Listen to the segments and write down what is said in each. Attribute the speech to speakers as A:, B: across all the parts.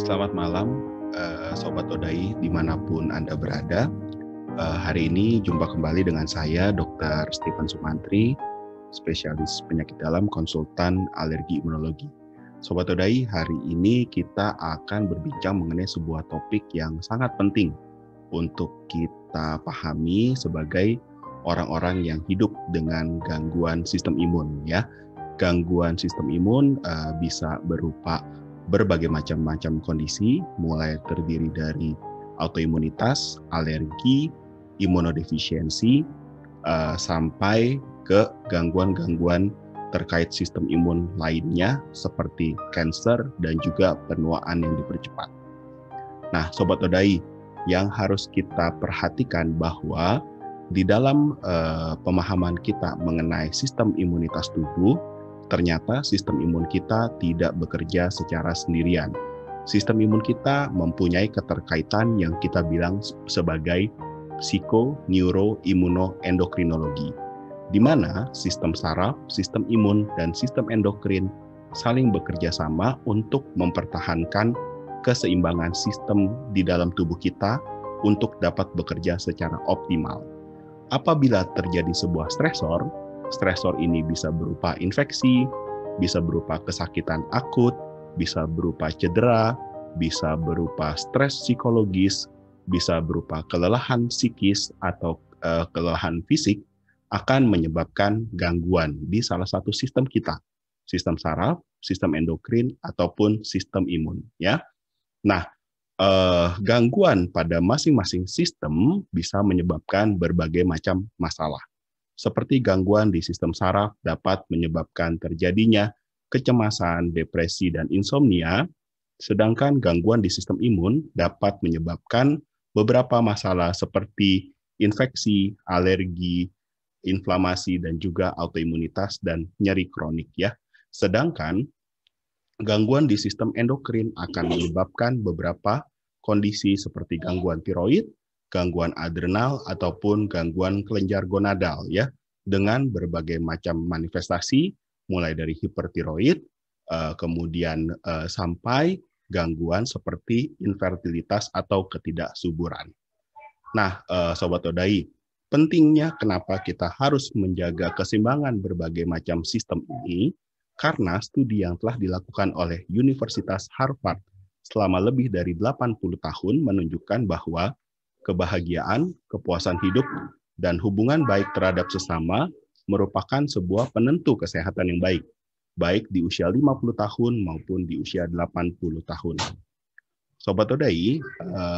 A: Selamat malam, Sobat Odai dimanapun Anda berada. Hari ini jumpa kembali dengan saya, Dr. Stephen Sumantri, spesialis penyakit dalam, konsultan alergi imunologi. Sobat Odai, hari ini kita akan berbincang mengenai sebuah topik yang sangat penting untuk kita pahami sebagai orang-orang yang hidup dengan gangguan sistem imun, ya. Gangguan sistem imun bisa berupa berbagai macam kondisi, mulai terdiri dari autoimunitas, alergi, imunodefisiensi, sampai ke gangguan-gangguan terkait sistem imun lainnya seperti kanker dan juga penuaan yang dipercepat. Nah, Sobat Odai, yang harus kita perhatikan bahwa di dalam pemahaman kita mengenai sistem imunitas tubuh, ternyata sistem imun kita tidak bekerja secara sendirian. Sistem imun kita mempunyai keterkaitan yang kita bilang sebagai psiko, neuro, imuno, endokrinologi, di mana sistem saraf, sistem imun, dan sistem endokrin saling bekerja sama untuk mempertahankan keseimbangan sistem di dalam tubuh kita untuk dapat bekerja secara optimal. Apabila terjadi sebuah stresor ini bisa berupa infeksi, bisa berupa kesakitan akut, bisa berupa cedera, bisa berupa stres psikologis, bisa berupa kelelahan psikis atau kelelahan fisik, akan menyebabkan gangguan di salah satu sistem kita, sistem saraf, sistem endokrin, ataupun sistem imun. Ya, nah, gangguan pada masing-masing sistem bisa menyebabkan berbagai macam masalah. Seperti gangguan di sistem saraf dapat menyebabkan terjadinya kecemasan, depresi, dan insomnia, sedangkan gangguan di sistem imun dapat menyebabkan beberapa masalah seperti infeksi, alergi, inflamasi, dan juga autoimunitas dan nyeri kronik, ya. Sedangkan gangguan di sistem endokrin akan menyebabkan beberapa kondisi seperti gangguan tiroid, gangguan adrenal, ataupun gangguan kelenjar gonadal, ya, dengan berbagai macam manifestasi, mulai dari hipertiroid, kemudian sampai gangguan seperti infertilitas atau ketidaksuburan. Nah, Sobat Odai, pentingnya kenapa kita harus menjaga keseimbangan berbagai macam sistem ini, karena studi yang telah dilakukan oleh Universitas Harvard selama lebih dari 80 tahun menunjukkan bahwa kebahagiaan, kepuasan hidup, dan hubungan baik terhadap sesama merupakan sebuah penentu kesehatan yang baik, baik di usia 50 tahun maupun di usia 80 tahun. Sobat Odai,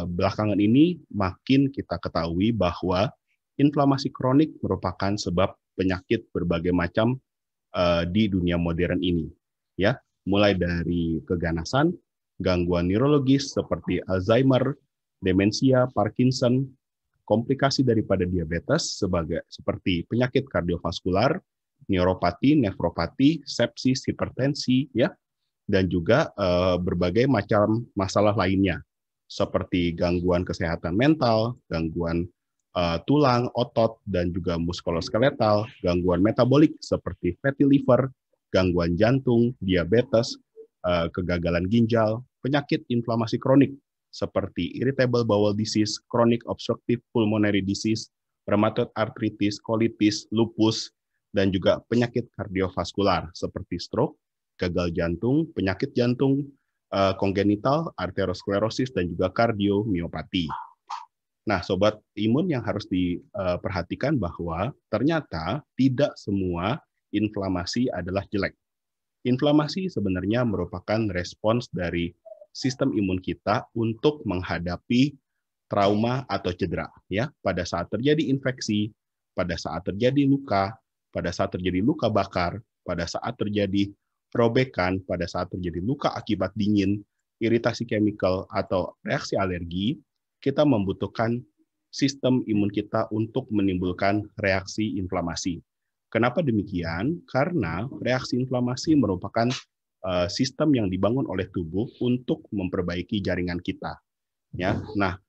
A: belakangan ini makin kita ketahui bahwa inflamasi kronik merupakan sebab penyakit berbagai macam di dunia modern ini, ya, mulai dari keganasan, gangguan neurologis seperti Alzheimer, demensia, Parkinson, komplikasi daripada diabetes seperti penyakit kardiovaskular, neuropati, nefropati, sepsis, hipertensi, ya, dan juga berbagai macam masalah lainnya seperti gangguan kesehatan mental, gangguan tulang, otot, dan juga muskuloskeletal, gangguan metabolik seperti fatty liver, gangguan jantung, diabetes, kegagalan ginjal, penyakit inflamasi kronik seperti irritable bowel disease, chronic obstructive pulmonary disease, rheumatoid arthritis, colitis, lupus, dan juga penyakit kardiovaskular seperti stroke, gagal jantung, penyakit jantung, kongenital, arteriosklerosis, dan juga kardiomiopati. Nah, Sobat Imun yang harus diperhatikan bahwa ternyata tidak semua inflamasi adalah jelek. Inflamasi sebenarnya merupakan respons dari sistem imun kita untuk menghadapi trauma atau cedera, ya. Pada saat terjadi infeksi, pada saat terjadi luka, pada saat terjadi luka bakar, pada saat terjadi robekan, pada saat terjadi luka akibat dingin, iritasi chemical atau reaksi alergi, kita membutuhkan sistem imun kita untuk menimbulkan reaksi inflamasi. Kenapa demikian? Karena reaksi inflamasi merupakan sistem yang dibangun oleh tubuh untuk memperbaiki jaringan kita. Ya, nah,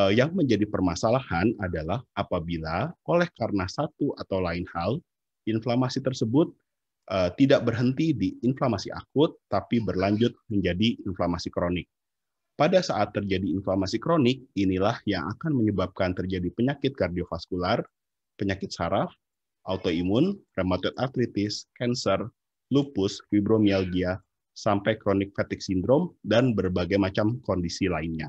A: yang menjadi permasalahan adalah apabila oleh karena satu atau lain hal, inflamasi tersebut tidak berhenti di inflamasi akut, tapi berlanjut menjadi inflamasi kronik. Pada saat terjadi inflamasi kronik, inilah yang akan menyebabkan terjadi penyakit kardiovaskular, penyakit saraf, autoimun, rheumatoid arthritis, kanker, lupus, fibromialgia, sampai chronic fatigue syndrome, dan berbagai macam kondisi lainnya.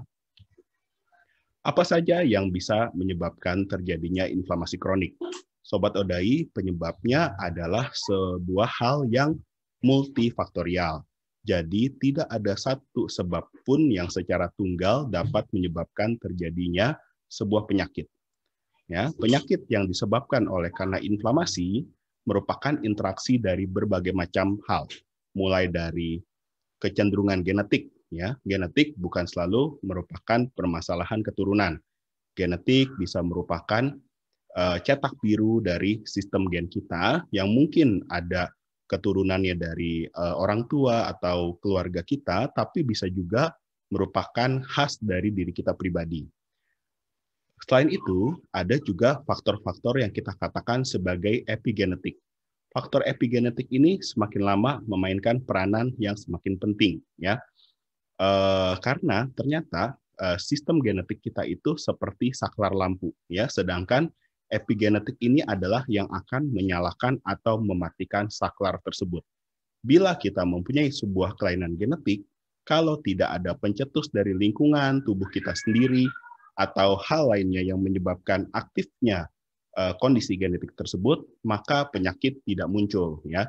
A: Apa saja yang bisa menyebabkan terjadinya inflamasi kronik? Sobat Odai, penyebabnya adalah sebuah hal yang multifaktorial. Jadi tidak ada satu sebab pun yang secara tunggal dapat menyebabkan terjadinya sebuah penyakit. Ya, penyakit yang disebabkan oleh karena inflamasi merupakan interaksi dari berbagai macam hal, mulai dari kecenderungan genetik. Ya, genetik bukan selalu merupakan permasalahan keturunan. Genetik bisa merupakan cetak biru dari sistem gen kita yang mungkin ada keturunannya dari orang tua atau keluarga kita, tapi bisa juga merupakan khas dari diri kita pribadi. Selain itu, ada juga faktor-faktor yang kita katakan sebagai epigenetik. Faktor epigenetik ini semakin lama memainkan peranan yang semakin penting, ya, karena ternyata sistem genetik kita itu seperti saklar lampu, ya, sedangkan epigenetik ini adalah yang akan menyalakan atau mematikan saklar tersebut. Bila kita mempunyai sebuah kelainan genetik, kalau tidak ada pencetus dari lingkungan tubuh kita sendiri atau hal lainnya yang menyebabkan aktifnya kondisi genetik tersebut, maka penyakit tidak muncul. Ya,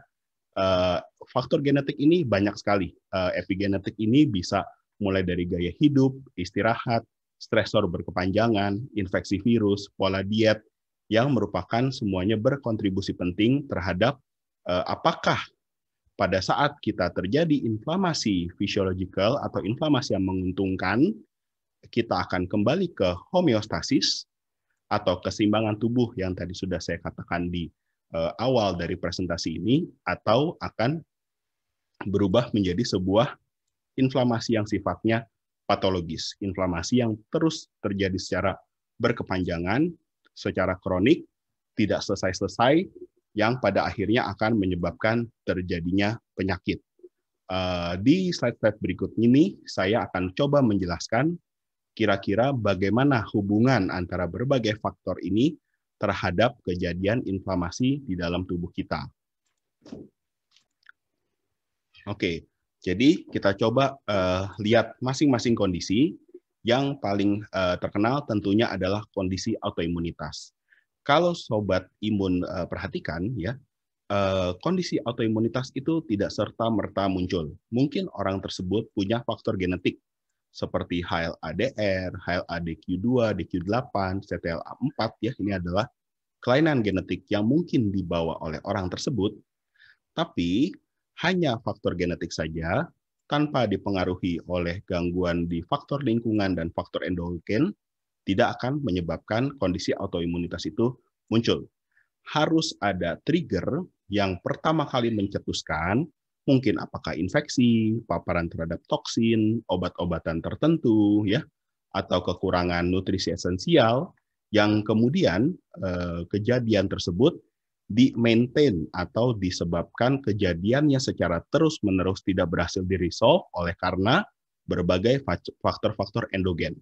A: faktor genetik ini banyak sekali. Epigenetik ini bisa mulai dari gaya hidup, istirahat, stresor berkepanjangan, infeksi virus, pola diet, yang merupakan semuanya berkontribusi penting terhadap apakah pada saat kita terjadi inflamasi fisiologikal atau inflamasi yang menguntungkan, kita akan kembali ke homeostasis atau keseimbangan tubuh yang tadi sudah saya katakan di awal dari presentasi ini, atau akan berubah menjadi sebuah inflamasi yang sifatnya patologis, inflamasi yang terus terjadi secara berkepanjangan, secara kronik, tidak selesai-selesai, yang pada akhirnya akan menyebabkan terjadinya penyakit. Di slide-slide berikut ini, saya akan coba menjelaskan kira-kira bagaimana hubungan antara berbagai faktor ini terhadap kejadian inflamasi di dalam tubuh kita. Oke, jadi kita coba lihat masing-masing kondisi. Yang paling terkenal tentunya adalah kondisi autoimunitas. Kalau sobat imun perhatikan, ya, kondisi autoimunitas itu tidak serta-merta muncul. Mungkin orang tersebut punya faktor genetik seperti HLA-DR, HLA-DQ2, DQ8, CTLA4, ya, ini adalah kelainan genetik yang mungkin dibawa oleh orang tersebut, tapi hanya faktor genetik saja tanpa dipengaruhi oleh gangguan di faktor lingkungan dan faktor endogen, tidak akan menyebabkan kondisi autoimunitas itu muncul. Harus ada trigger yang pertama kali mencetuskan, mungkin apakah infeksi, paparan terhadap toksin, obat-obatan tertentu, ya, atau kekurangan nutrisi esensial, yang kemudian kejadian tersebut di-maintain atau disebabkan kejadiannya secara terus-menerus tidak berhasil di-resolve oleh karena berbagai faktor-faktor endogen,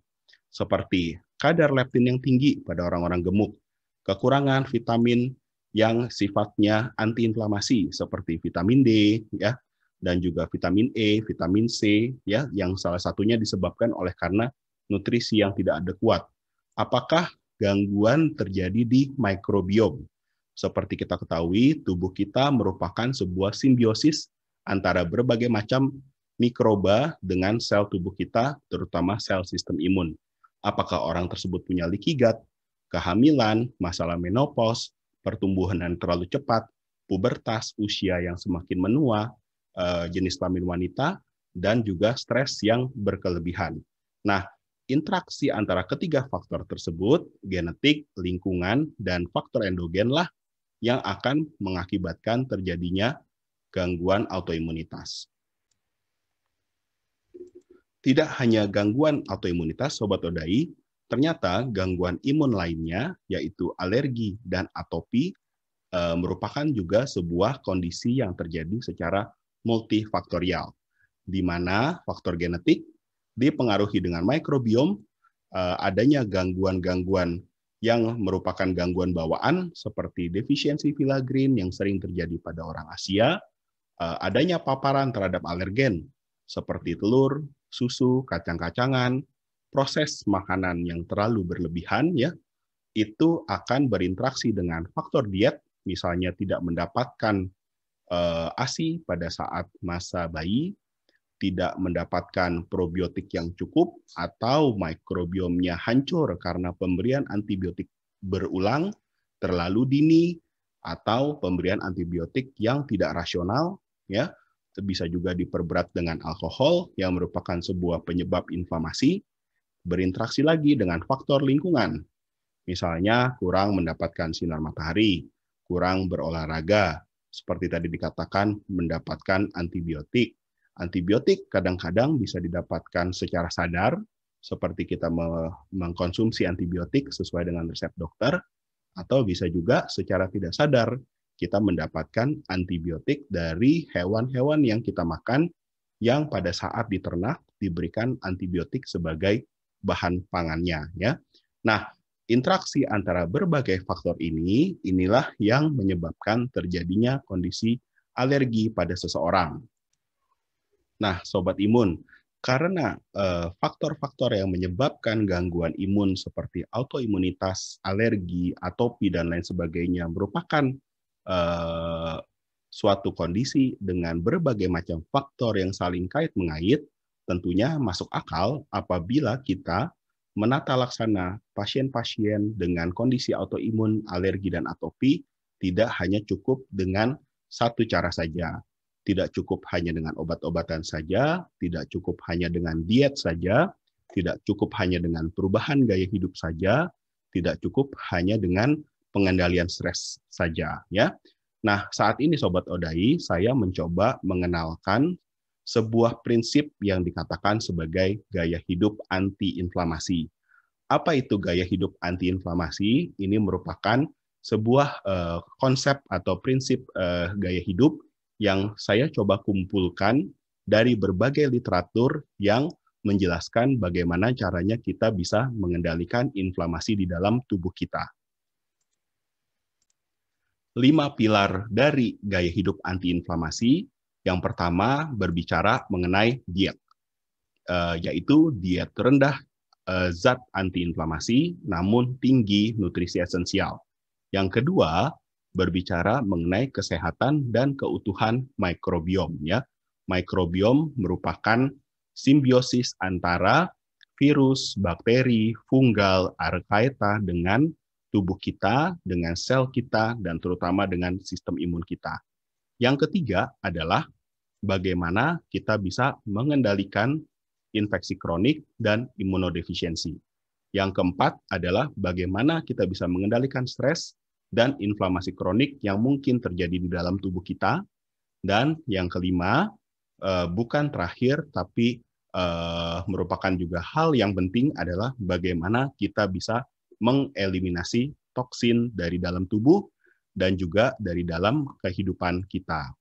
A: seperti kadar leptin yang tinggi pada orang-orang gemuk, kekurangan vitamin yang sifatnya antiinflamasi seperti vitamin D, ya, dan juga vitamin E, vitamin C, ya, yang salah satunya disebabkan oleh karena nutrisi yang tidak adekuat. Apakah gangguan terjadi di mikrobiom? Seperti kita ketahui, tubuh kita merupakan sebuah simbiosis antara berbagai macam mikroba dengan sel tubuh kita, terutama sel sistem imun. Apakah orang tersebut punya leaky gut, kehamilan, masalah menopause, pertumbuhan yang terlalu cepat, pubertas, usia yang semakin menua, jenis kelamin wanita, dan juga stres yang berkelebihan. Nah, interaksi antara ketiga faktor tersebut, genetik, lingkungan, dan faktor endogen lah yang akan mengakibatkan terjadinya gangguan autoimunitas. Tidak hanya gangguan autoimunitas, Sobat Odai, ternyata gangguan imun lainnya, yaitu alergi dan atopi, merupakan juga sebuah kondisi yang terjadi secara multifaktorial, di mana faktor genetik, dipengaruhi dengan mikrobiom, adanya gangguan-gangguan yang merupakan gangguan bawaan seperti defisiensi filagrin yang sering terjadi pada orang Asia, adanya paparan terhadap alergen seperti telur, susu, kacang-kacangan, proses makanan yang terlalu berlebihan, ya, itu akan berinteraksi dengan faktor diet, misalnya tidak mendapatkan ASI pada saat masa bayi, tidak mendapatkan probiotik yang cukup, atau mikrobiomnya hancur karena pemberian antibiotik berulang, terlalu dini, atau pemberian antibiotik yang tidak rasional, ya, bisa juga diperberat dengan alkohol yang merupakan sebuah penyebab inflamasi, berinteraksi lagi dengan faktor lingkungan, misalnya kurang mendapatkan sinar matahari, kurang berolahraga, seperti tadi dikatakan mendapatkan antibiotik. Antibiotik kadang-kadang bisa didapatkan secara sadar, seperti kita mengkonsumsi antibiotik sesuai dengan resep dokter, atau bisa juga secara tidak sadar kita mendapatkan antibiotik dari hewan-hewan yang kita makan yang pada saat diternak diberikan antibiotik sebagai bahan pangannya, ya. Nah, interaksi antara berbagai faktor inilah yang menyebabkan terjadinya kondisi alergi pada seseorang. Nah, Sobat Imun, karena faktor-faktor yang menyebabkan gangguan imun seperti autoimunitas, alergi, atopi, dan lain sebagainya merupakan suatu kondisi dengan berbagai macam faktor yang saling kait-mengait, tentunya masuk akal apabila kita menata laksana pasien-pasien dengan kondisi autoimun, alergi, dan atopi tidak hanya cukup dengan satu cara saja. Tidak cukup hanya dengan obat-obatan saja, tidak cukup hanya dengan diet saja, tidak cukup hanya dengan perubahan gaya hidup saja, tidak cukup hanya dengan pengendalian stres saja, ya. Nah, saat ini Sobat Odai, saya mencoba mengenalkan sebuah prinsip yang dikatakan sebagai gaya hidup anti-inflamasi. Apa itu gaya hidup anti-inflamasi? Ini merupakan sebuah konsep atau prinsip gaya hidup yang saya coba kumpulkan dari berbagai literatur yang menjelaskan bagaimana caranya kita bisa mengendalikan inflamasi di dalam tubuh kita. 5 pilar dari gaya hidup anti-inflamasi. Yang pertama berbicara mengenai diet, yaitu diet rendah zat anti-inflamasi namun tinggi nutrisi esensial. Yang kedua berbicara mengenai kesehatan dan keutuhan mikrobiom, ya. Mikrobiom merupakan simbiosis antara virus, bakteri, fungal, archaea dengan tubuh kita, dengan sel kita, dan terutama dengan sistem imun kita. Yang ketiga adalah bagaimana kita bisa mengendalikan infeksi kronik dan imunodefisiensi. Yang keempat adalah bagaimana kita bisa mengendalikan stres dan inflamasi kronik yang mungkin terjadi di dalam tubuh kita. Dan yang kelima, bukan terakhir, tapi merupakan juga hal yang penting adalah bagaimana kita bisa mengeliminasi toksin dari dalam tubuh dan juga dari dalam kehidupan kita.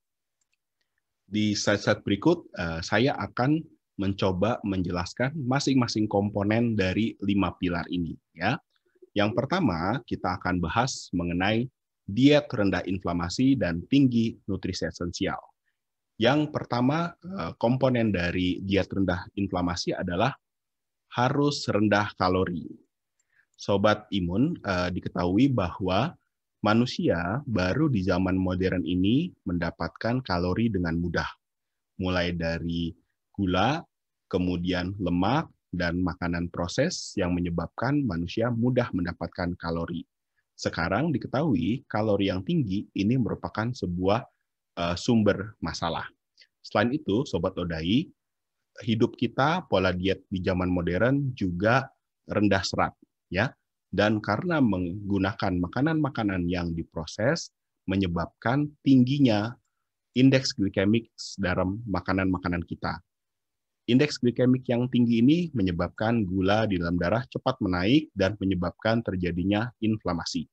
A: Di slide-slide berikut, saya akan mencoba menjelaskan masing-masing komponen dari 5 pilar ini, ya. Yang pertama, kita akan bahas mengenai diet rendah inflamasi dan tinggi nutrisi esensial. Yang pertama, komponen dari diet rendah inflamasi adalah harus rendah kalori. Sobat Imun, diketahui bahwa manusia baru di zaman modern ini mendapatkan kalori dengan mudah. Mulai dari gula, kemudian lemak, dan makanan proses yang menyebabkan manusia mudah mendapatkan kalori. Sekarang diketahui kalori yang tinggi ini merupakan sebuah sumber masalah. Selain itu, Sobat Odai, hidup kita, pola diet di zaman modern juga rendah serat, ya. Dan karena menggunakan makanan-makanan yang diproses, menyebabkan tingginya indeks glikemik dalam makanan-makanan kita. Indeks glikemik yang tinggi ini menyebabkan gula di dalam darah cepat menaik dan menyebabkan terjadinya inflamasi.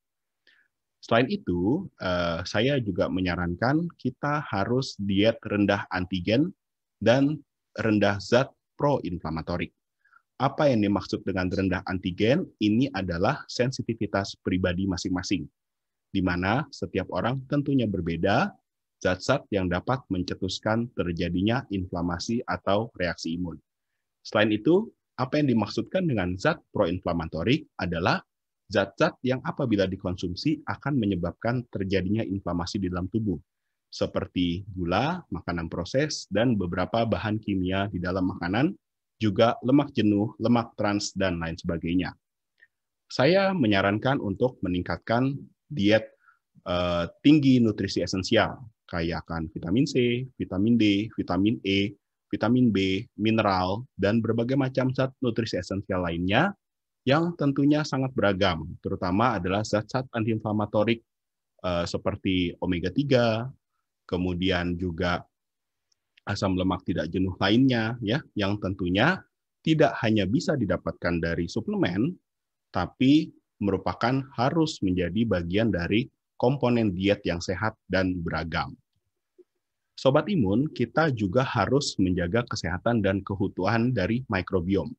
A: Selain itu, saya juga menyarankan kita harus diet rendah antigen dan rendah zat pro-inflamatorik. Apa yang dimaksud dengan rendah antigen? Ini adalah sensitivitas pribadi masing-masing, di mana setiap orang tentunya berbeda zat-zat yang dapat mencetuskan terjadinya inflamasi atau reaksi imun. Selain itu, apa yang dimaksudkan dengan zat proinflamatorik adalah zat-zat yang apabila dikonsumsi akan menyebabkan terjadinya inflamasi di dalam tubuh, seperti gula, makanan proses, dan beberapa bahan kimia di dalam makanan, juga lemak jenuh, lemak trans, dan lain sebagainya. Saya menyarankan untuk meningkatkan diet tinggi nutrisi esensial, kaya akan vitamin C, vitamin D, vitamin E, vitamin B, mineral, dan berbagai macam zat nutrisi esensial lainnya yang tentunya sangat beragam, terutama adalah zat-zat antiinflamatorik seperti omega-3, kemudian juga asam lemak tidak jenuh lainnya, ya, yang tentunya tidak hanya bisa didapatkan dari suplemen, tapi merupakan harus menjadi bagian dari komponen diet yang sehat dan beragam. Sobat Imun, kita juga harus menjaga kesehatan dan keutuhan dari mikrobiom.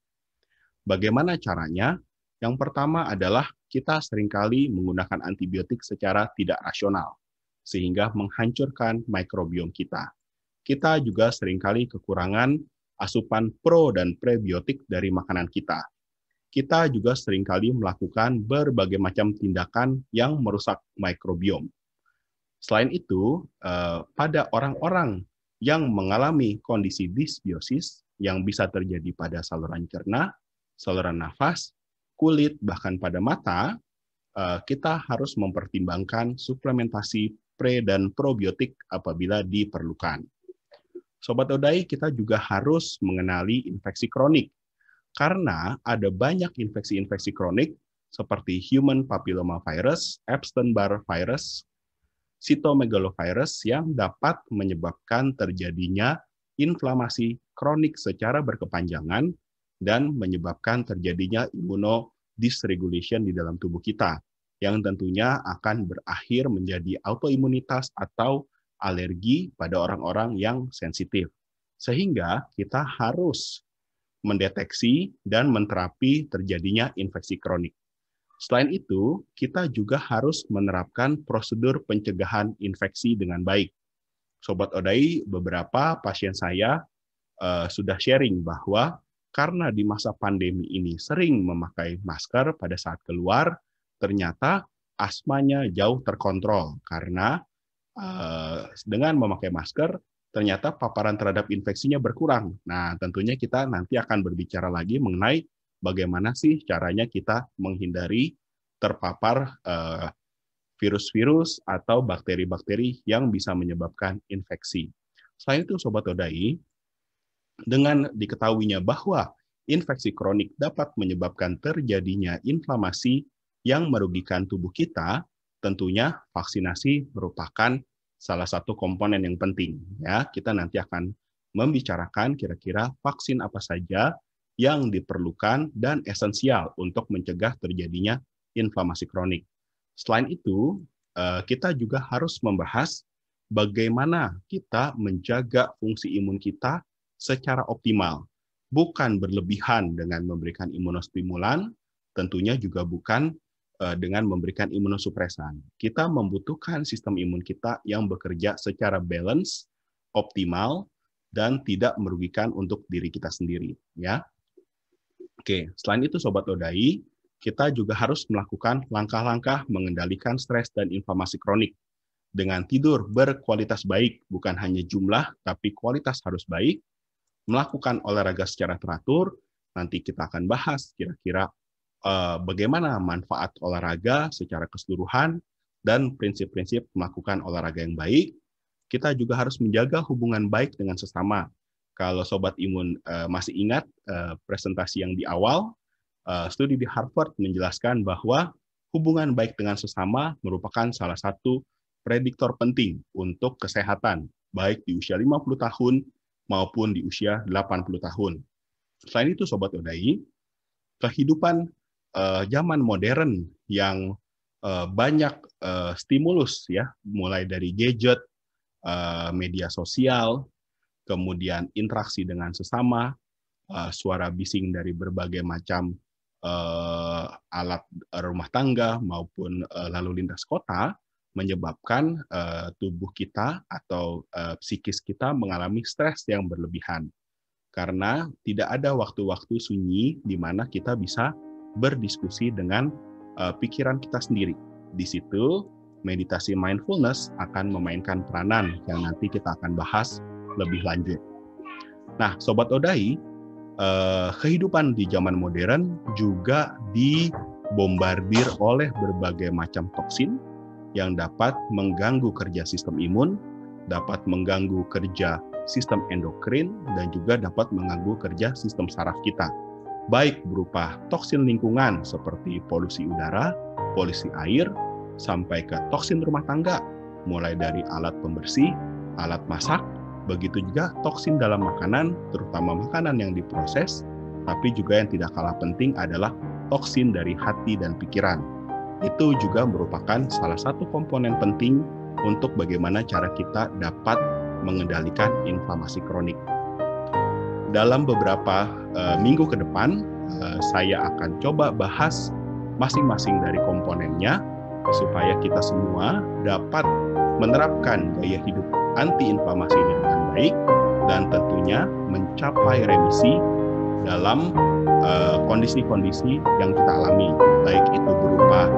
A: Bagaimana caranya? Yang pertama adalah kita seringkali menggunakan antibiotik secara tidak rasional, sehingga menghancurkan mikrobiom kita. Kita juga seringkali kekurangan asupan pro dan prebiotik dari makanan kita. Kita juga seringkali melakukan berbagai macam tindakan yang merusak mikrobiom. Selain itu, pada orang-orang yang mengalami kondisi disbiosis yang bisa terjadi pada saluran cerna, saluran nafas, kulit, bahkan pada mata, kita harus mempertimbangkan suplementasi pre dan probiotik apabila diperlukan. Sobat Odai, kita juga harus mengenali infeksi kronik, karena ada banyak infeksi-infeksi kronik seperti human papillomavirus, Epstein-Barr virus, cytomegalovirus yang dapat menyebabkan terjadinya inflamasi kronik secara berkepanjangan dan menyebabkan terjadinya immunodysregulation di dalam tubuh kita, yang tentunya akan berakhir menjadi autoimunitas atau alergi pada orang-orang yang sensitif. Sehingga kita harus mendeteksi dan menterapi terjadinya infeksi kronik. Selain itu, kita juga harus menerapkan prosedur pencegahan infeksi dengan baik. Sobat Odai, beberapa pasien saya sudah sharing bahwa karena di masa pandemi ini sering memakai masker pada saat keluar, ternyata asmanya jauh terkontrol karena dengan memakai masker, ternyata paparan terhadap infeksinya berkurang. Nah, tentunya kita nanti akan berbicara lagi mengenai bagaimana sih caranya kita menghindari terpapar virus-virus atau bakteri-bakteri yang bisa menyebabkan infeksi. Selain itu, Sobat Odai, dengan diketahuinya bahwa infeksi kronik dapat menyebabkan terjadinya inflamasi yang merugikan tubuh kita, tentunya vaksinasi merupakan salah satu komponen yang penting. Ya, kita nanti akan membicarakan kira-kira vaksin apa saja yang diperlukan dan esensial untuk mencegah terjadinya inflamasi kronik. Selain itu, kita juga harus membahas bagaimana kita menjaga fungsi imun kita secara optimal. Bukan berlebihan dengan memberikan imunostimulan, tentunya juga bukan dengan memberikan imunosupresan. Kita membutuhkan sistem imun kita yang bekerja secara balance, optimal, dan tidak merugikan untuk diri kita sendiri. Ya. Oke, selain itu Sobat Odai, kita juga harus melakukan langkah-langkah mengendalikan stres dan inflamasi kronik. Dengan tidur berkualitas baik, bukan hanya jumlah, tapi kualitas harus baik, melakukan olahraga secara teratur, nanti kita akan bahas kira-kira bagaimana manfaat olahraga secara keseluruhan dan prinsip-prinsip melakukan olahraga yang baik. Kita juga harus menjaga hubungan baik dengan sesama. Kalau Sobat Imun masih ingat presentasi yang di awal, studi di Harvard menjelaskan bahwa hubungan baik dengan sesama merupakan salah satu prediktor penting untuk kesehatan, baik di usia 50 tahun maupun di usia 80 tahun. Selain itu, Sobat Odai, kehidupan zaman modern yang banyak stimulus, ya, mulai dari gadget, media sosial, kemudian interaksi dengan sesama, suara bising dari berbagai macam alat rumah tangga maupun lalu lintas kota menyebabkan tubuh kita atau psikis kita mengalami stres yang berlebihan. Karena tidak ada waktu-waktu sunyi di mana kita bisa berdiskusi dengan pikiran kita sendiri. Di situ meditasi mindfulness akan memainkan peranan yang nanti kita akan bahas lebih lanjut. Nah, Sobat Odai, kehidupan di zaman modern juga dibombardir oleh berbagai macam toksin yang dapat mengganggu kerja sistem imun, dapat mengganggu kerja sistem endokrin, dan juga dapat mengganggu kerja sistem saraf kita. Baik berupa toksin lingkungan seperti polusi udara, polusi air, sampai ke toksin rumah tangga, mulai dari alat pembersih, alat masak, begitu juga toksin dalam makanan, terutama makanan yang diproses, tapi juga yang tidak kalah penting adalah toksin dari hati dan pikiran. Itu juga merupakan salah satu komponen penting untuk bagaimana cara kita dapat mengendalikan inflamasi kronik. Dalam beberapa minggu ke depan, saya akan coba bahas masing-masing dari komponennya supaya kita semua dapat menerapkan gaya hidup anti-inflamasi ini dengan baik dan tentunya mencapai remisi dalam kondisi-kondisi yang kita alami, baik itu berupa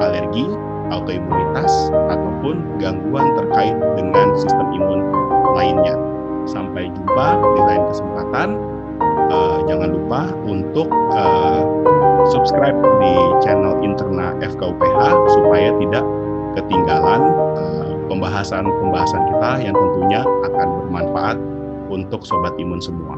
A: alergi, autoimunitas, ataupun gangguan terkait dengan sistem imun lainnya. Sampai jumpa di lain kesempatan. Jangan lupa untuk subscribe di channel Interna FKUPH supaya tidak ketinggalan pembahasan-pembahasan kita yang tentunya akan bermanfaat untuk Sobat Imun semua.